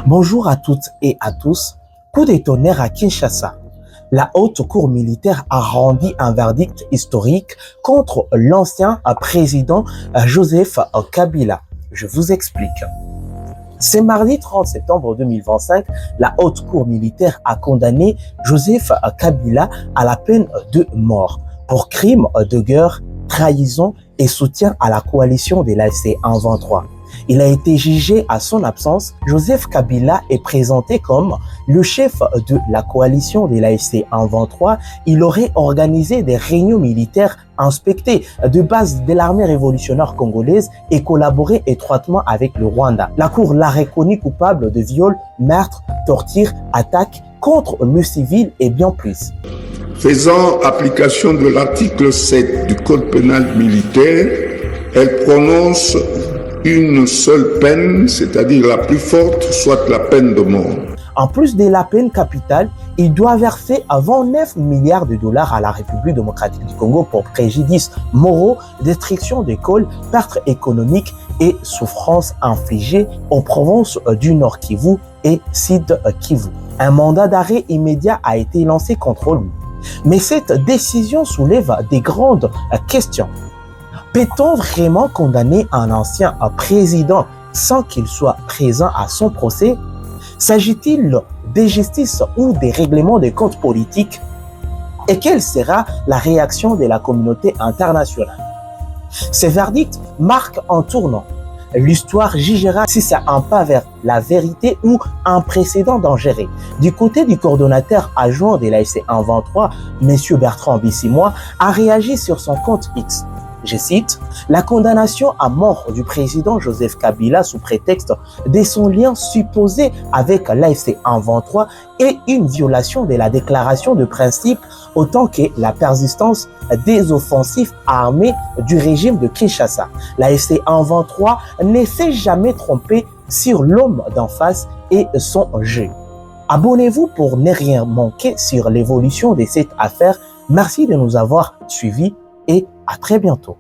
Bonjour à toutes et à tous. Coup de tonnerre à Kinshasa. La haute cour militaire a rendu un verdict historique contre l'ancien président Joseph Kabila. Je vous explique. Ce mardi 30 septembre 2025, la haute cour militaire a condamné Joseph Kabila à la peine de mort pour crime de guerre, trahison et soutien à la coalition de l'AFC 123. Il a été jugé à son absence. Joseph Kabila est présenté comme le chef de la coalition de l'AFC 123. Il aurait organisé des réunions militaires inspectées de bases de l'armée révolutionnaire congolaise et collaboré étroitement avec le Rwanda. La Cour l'a reconnu coupable de viol, meurtre, torture, attaque contre le civil et bien plus. Faisant application de l'article 7 du Code pénal militaire, elle prononce une seule peine, c'est-à-dire la plus forte, soit la peine de mort. En plus de la peine capitale, il doit verser avant 9 milliards de dollars à la République démocratique du Congo pour préjudices moraux, destruction d'écoles, pertes économiques et souffrances infligées aux provinces du Nord Kivu et Sud Kivu. Un mandat d'arrêt immédiat a été lancé contre lui. Mais cette décision soulève des grandes questions. Peut-on vraiment condamner un ancien président sans qu'il soit présent à son procès? S'agit-il de justice ou des règlements de comptes politiques? Et quelle sera la réaction de la communauté internationale? Ce verdict marque un tournant. L'histoire jugera si c'est un pas vers la vérité ou un précédent dangereux. Du côté du coordonnateur adjoint de l'AFC 123, M. Bertrand Bissimois, a réagi sur son compte X. Je cite, « La condamnation à mort du président Joseph Kabila sous prétexte de son lien supposé avec l'AFC 123 est une violation de la déclaration de principe autant que la persistance des offensives armées du régime de Kinshasa. L'AFC 123 ne s'est jamais trompé sur l'homme d'en face et son jeu. » Abonnez-vous pour ne rien manquer sur l'évolution de cette affaire. Merci de nous avoir suivis et à très bientôt.